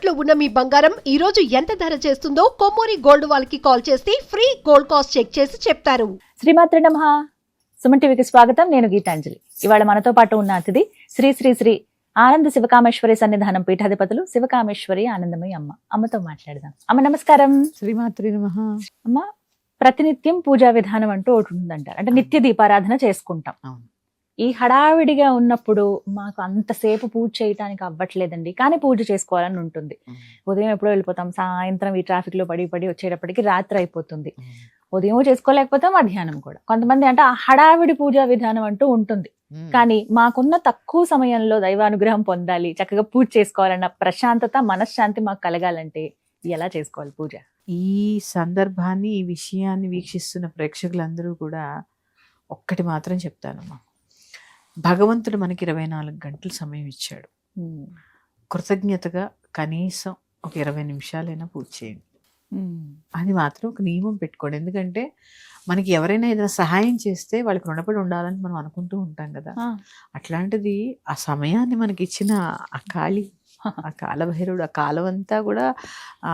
తాకట్టులో ఉన్న మీ బంగారం ఈ రోజు ఎంత ధర చేస్తుందో కొమ్మూరి గోల్డ్ వాళ్ళకి కాల్ చేస్తే ఫ్రీ గోల్డ్ కాస్ట్ చెక్ చేసి చెప్తారు. శ్రీమాత్రే నమః. సుమన్ టీవీకి స్వాగతం. నేను గీతాంజలి. ఇవాళ మనతో పాటు ఉన్న అతిథి శ్రీ శ్రీ శ్రీ ఆనంద శివకామేశ్వరి సన్నిధానం పీఠాధిపతులు శివకామేశ్వరి ఆనందమయ్య అమ్మతో మాట్లాడదాం. అమ్మ నమస్కారం. శ్రీమాత్రే నమః. అమ్మ, ప్రతినిత్యం పూజా విధానం అంటూ ఒకటి ఉందంటారు, అంటే నిత్య దీపారాధన చేసుకుంటాం. ఈ హడావిడిగా ఉన్నప్పుడు మాకు అంతసేపు పూజ చేయటానికి అవ్వట్లేదండి, కానీ పూజ చేసుకోవాలని ఉంటుంది. ఉదయం ఎప్పుడో వెళ్ళిపోతాం, సాయంత్రం ఈ ట్రాఫిక్ లో పడి వచ్చేటప్పటికి రాత్రి అయిపోతుంది. ఉదయం చేసుకోలేకపోతే మధ్యాహ్నం కూడా. కొంతమంది అంటే ఆ హడావిడి పూజా విధానం అంటూ ఉంటుంది, కానీ మాకున్న తక్కువ సమయంలో దైవానుగ్రహం పొందాలి, చక్కగా పూజ చేసుకోవాలన్న ప్రశాంతత మనశ్శాంతి మాకు కలగాలంటే ఎలా చేసుకోవాలి పూజ? ఈ సందర్భాన్ని, ఈ విషయాన్ని వీక్షిస్తున్న ప్రేక్షకులందరూ కూడా ఒక్కటి మాత్రం చెప్తానమ్మా, భగవంతుడు మనకి 24 గంటలు సమయం ఇచ్చాడు. కృతజ్ఞతగా కనీసం ఒక 20 నిమిషాలైనా పూజ చేయండి. అది మాత్రం ఒక నియమం పెట్టుకోండి. ఎందుకంటే మనకి ఎవరైనా ఏదైనా సహాయం చేస్తే వాళ్ళకి రుణపడి ఉండాలని మనం అనుకుంటూ ఉంటాం కదా. అట్లాంటిది ఆ సమయాన్ని మనకి ఇచ్చిన ఆ కాళీ, ఆ కాలభైరవుడు, ఆ కాలం అంతా కూడా ఆ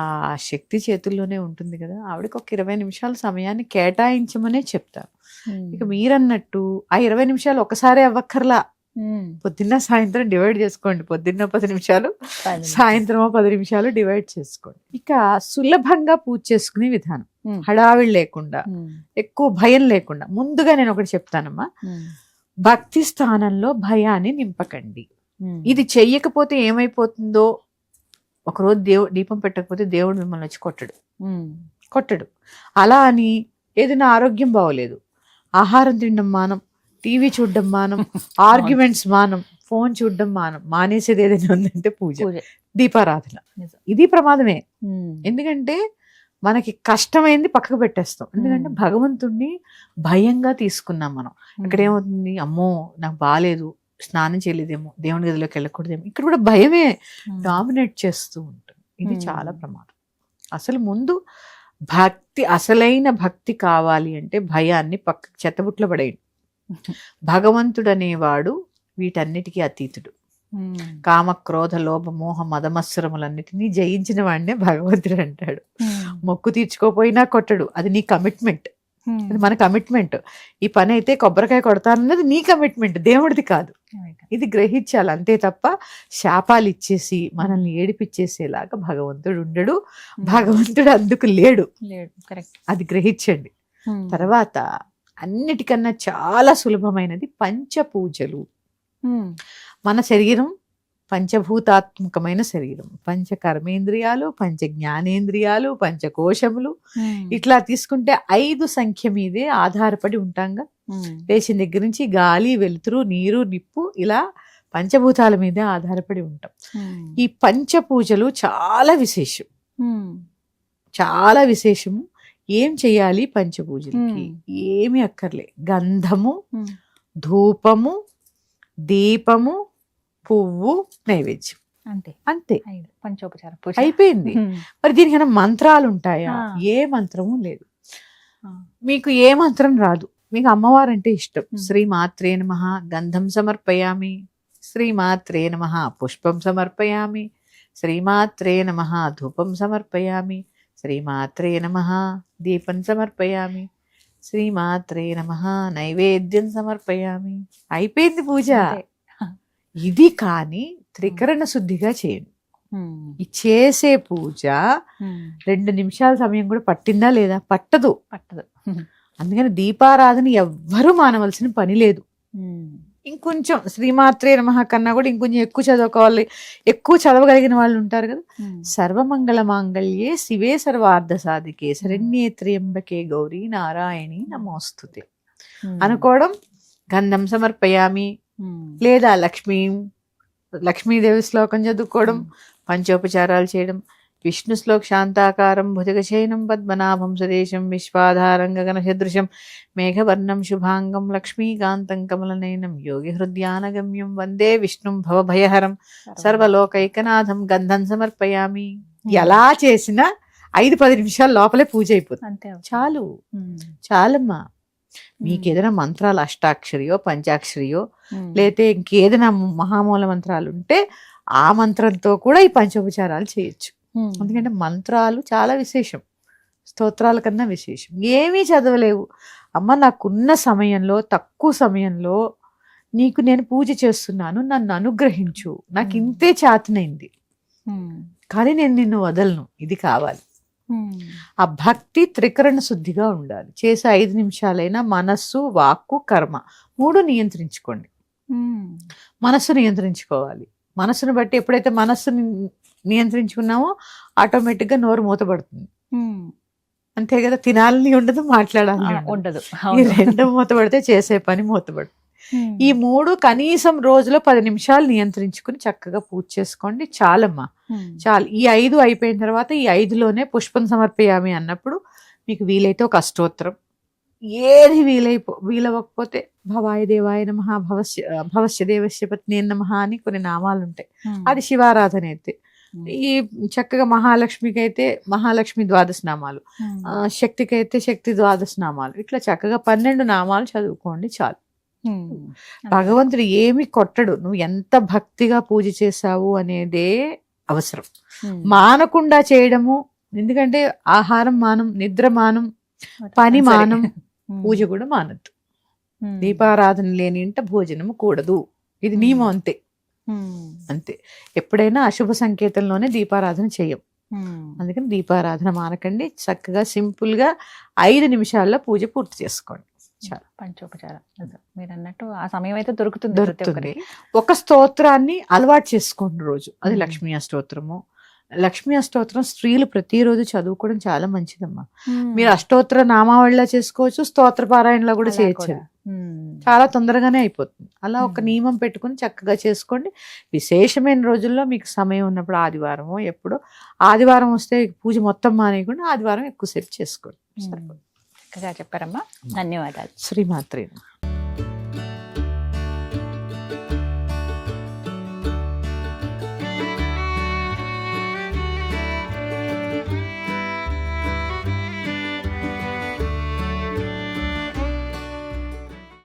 శక్తి చేతుల్లోనే ఉంటుంది కదా. ఆవిడకి ఒక 20 నిమిషాల సమయాన్ని కేటాయించమనే చెప్తాను. ఇక మీరన్నట్టు ఆ 20 నిమిషాలు ఒకసారి అవ్వక్కర్లా, పొద్దున్న సాయంత్రం డివైడ్ చేసుకోండి. పొద్దున్న 10 నిమిషాలు, సాయంత్రం 10 నిమిషాలు డివైడ్ చేసుకోండి. ఇక సులభంగా పూజ చేసుకునే విధానం, హడావిడి లేకుండా, ఎక్కువ భయం లేకుండా. ముందుగా నేను ఒకటి చెప్తానమ్మా, భక్తి స్థానంలో భయాన్ని నింపకండి. ఇది చెయ్యకపోతే ఏమైపోతుందో, ఒకరోజు దీపం పెట్టకపోతే దేవుడు మిమ్మల్ని వచ్చి కొట్టడు. అలా అని ఏదైనా ఆరోగ్యం బాగోలేదు, ఆహారం తినడం మానం, టీవీ చూడడం మానం, ఆర్గ్యుమెంట్స్ మానం, ఫోన్ చూడడం మానం, మానేసేది ఏదైనా ఉందంటే పూజ, దీపారాధన. ఇది ప్రమాదమే. ఎందుకంటే మనకి కష్టమైంది పక్కకు పెట్టేస్తాం. ఎందుకంటే భగవంతుణ్ణి భయంగా తీసుకున్నాం మనం. ఇక్కడ ఏమవుతుంది, అమ్మో నాకు బాగాలేదు, స్నానం చేయలేదేమో, దేవుని గదిలోకి వెళ్ళకూడదేమో, ఇక్కడ కూడా భయమే డామినేట్ చేస్తూ ఉంటుంది. ఇది చాలా ప్రమాదం. అసలు ముందు భక్తి, అసలైన భక్తి కావాలి అంటే భయాన్ని పక్కకి చెత్తబుట్లో పడేయండి. భగవంతుడు అనేవాడు వీటన్నిటికీ అతీతుడు. కామ క్రోధ లోభ మోహ మదమత్సరములన్నిటినీ జయించిన వాడినే భగవంతుడు అంటాడు. మొక్కు తీర్చుకోపోయినా కొట్టడు, అది నీ కమిట్మెంట్, అది మన కమిట్మెంట్. ఈ పని అయితే కొబ్బరికాయ కొడతానన్నది నీ కమిట్మెంట్, దేవుడిది కాదు. ఇది గ్రహించాలి అంతే తప్ప శాపాలు ఇచ్చేసి మనల్ని ఏడిపిచ్చేసేలాగా భగవంతుడు ఉండడు, భగవంతుడు అందుకు లేడు. అది గ్రహించండి. తర్వాత అన్నిటికన్నా చాలా సులభమైనది పంచపూజలు. మన శరీరం పంచభూతాత్మకమైన శరీరం, పంచ కర్మేంద్రియాలు, పంచ జ్ఞానేంద్రియాలు, పంచకోశములు, ఇట్లా తీసుకుంటే 5 సంఖ్య మీదే ఆధారపడి ఉంటాంగా. లేచిన దగ్గర నుంచి గాలి, వెలుతురు, నీరు, నిప్పు, ఇలా పంచభూతాల మీదే ఆధారపడి ఉంటాం. ఈ పంచపూజలు చాలా విశేషం, చాలా విశేషము. ఏం చెయ్యాలి పంచపూజలకి? ఏమి అక్కర్లే, గంధము, ధూపము, దీపము, పువ్వు, నైవేద్యం, అంతే. పంచోపచార పూజ అయిపోయింది. మరి దీనికైనా మంత్రాలు ఉంటాయా? ఏ మంత్రము లేదు. మీకు ఏ మంత్రం రాదు, మీకు అమ్మవారు అంటే ఇష్టం. శ్రీమాత్రే నమః గంధం సమర్పయామి, శ్రీమాత్రే నమః పుష్పం సమర్పయామి, శ్రీమాత్రే నమః ధూపం సమర్పయామి, శ్రీమాత్రే నమః దీపం సమర్పయామి, శ్రీమాత్రే నమః నైవేద్యం సమర్పయామి. అయిపోయింది పూజ. ఇది కానీ త్రికరణ శుద్ధిగా చేయండి. ఈ చేసే పూజ 2 నిమిషాల సమయం కూడా పట్టిందా లేదా? పట్టదు. అందుకని దీపారాధన ఎవ్వరూ మానవలసిన పని లేదు. ఇంకొంచెం శ్రీమాత్రే నమః కన్నా కూడా ఇంకొంచెం ఎక్కువ చదువుకోవాలి, ఎక్కువ చదవగలిగిన వాళ్ళు ఉంటారు కదా. సర్వమంగళ మాంగళ్యే శివే సర్వార్థ సాధికే శరణ్యే త్ర్యంబకే గౌరీ నారాయణి నమోస్తుతే అనుకోవడం. గంధం సమర్పయామి, లేదా లక్ష్మీదేవి శ్లోకం చదువుకోవడం, పంచోపచారాలు చేయడం. విష్ణు శ్లోక్ శాంతాకారం భుజగశయనం పద్మనాభం సురేశం విశ్వాధారం గగనసదృశం మేఘవర్ణం శుభాంగం లక్ష్మీకాంతం కమలనయనం యోగి హృద్యానగమ్యం వందే విష్ణుం భవభయహరం సర్వలోకైకనాథం. గంధం సమర్పయామి. ఎలా చేసినా 5-10 నిమిషాల లోపలే పూజ అయిపోతుంది. చాలమ్మా. మీకు ఏదైనా మంత్రాలు అష్టాక్షరియో పంచాక్షరియో లేతే ఇంకేదైనా మహామూల మంత్రాలు ఉంటే ఆ మంత్రంతో కూడా ఈ పంచోపచారాలు చేయొచ్చు. ఎందుకంటే మంత్రాలు చాలా విశేషం, స్తోత్రాల కన్నా విశేషం. ఏమీ చదవలేవు, అమ్మ నాకున్న సమయంలో, తక్కువ సమయంలో నీకు నేను పూజ చేస్తున్నాను, నన్ను అనుగ్రహించు, నాకు ఇంతే చేతనైంది, కానీ నేను నిన్ను వదలను, ఇది కావాలి. ఆ భక్తి త్రికరణ శుద్ధిగా ఉండాలి. చేసే 5 నిమిషాలైనా మనస్సు, వాక్కు, కర్మ 3 నియంత్రించుకోండి. మనస్సు నియంత్రించుకోవాలి. మనస్సును బట్టి ఎప్పుడైతే మనస్సుని నియంత్రించుకున్నామో ఆటోమేటిక్గా నోరు మూతపడుతుంది. అంతే కదా, తినాలని ఉండదు, మాట్లాడాలని ఉండదు. ఈ 2 మూతపడితే చేసే పని మూతపడుతుంది. ఈ 3 కనీసం రోజులో 10 నిమిషాలు నియంత్రించుకుని చక్కగా పూజ చేసుకోండి, చాలమ్మా, చాలు. ఈ 5 అయిపోయిన తర్వాత ఈ 5లోనే పుష్పం సమర్పయామి అన్నప్పుడు మీకు వీలైతే ఒక అష్టోత్తరం, ఏది వీలవ్వకపోతే భవాయ దేవాయ నమః, భవస్య దేవస్య పత్నే నమః అని కొన్ని నామాలు ఉంటాయి, అది శివారాధన అయితే. ఈ చక్కగా మహాలక్ష్మికి అయితే మహాలక్ష్మి 12 నామాలు, శక్తికి అయితే శక్తి 12 నామాలు, ఇట్లా చక్కగా 12 నామాలు చదువుకోండి, చాలు. భగవంతుడు ఏమి కొట్టడు, నువ్వు ఎంత భక్తిగా పూజ చేశావు అనేదే అవసరం. మానకుండా చేయడము, ఎందుకంటే ఆహారం మానం, నిద్ర మానం, పని మానం, పూజ కూడా మానద్దు. దీపారాధన లేని ఇంట భోజనము కూడదు, ఇది నియమం, అంతే అంతే. ఎప్పుడైనా అశుభ సంకేతంలోనే దీపారాధన చేయం, అందుకని దీపారాధన మానకండి. చక్కగా సింపుల్ గా 5 నిమిషాల్లో పూజ పూర్తి చేసుకోండి, చాలా. పంచోపచారం మీరు అన్నట్టు ఆ సమయం అయితే దొరుకుతుంది. ఒక స్తోత్రాన్ని అలవాటు చేసుకోండి రోజు, అది లక్ష్మీ అష్టోత్తరము. లక్ష్మీ అష్టోత్తరం స్త్రీలు ప్రతిరోజు చదువుకోవడం చాలా మంచిదమ్మా. మీరు అష్టోత్తర నామావళిలా చేసుకోవచ్చు, స్తోత్ర పారాయణలో కూడా చేయొచ్చు, చాలా తొందరగానే అయిపోతుంది. అలా ఒక నియమం పెట్టుకుని చక్కగా చేసుకోండి. విశేషమైన రోజుల్లో మీకు సమయం ఉన్నప్పుడు, ఆదివారమో ఎప్పుడో, ఆదివారం వస్తే పూజ మొత్తం మానేయకుండా ఆదివారం ఎక్కువసేపు చేసుకోండి, సరిపోతుంది. చక్కగా చెప్పారమ్మా, ధన్యవాదాలు. శ్రీమాత్రే.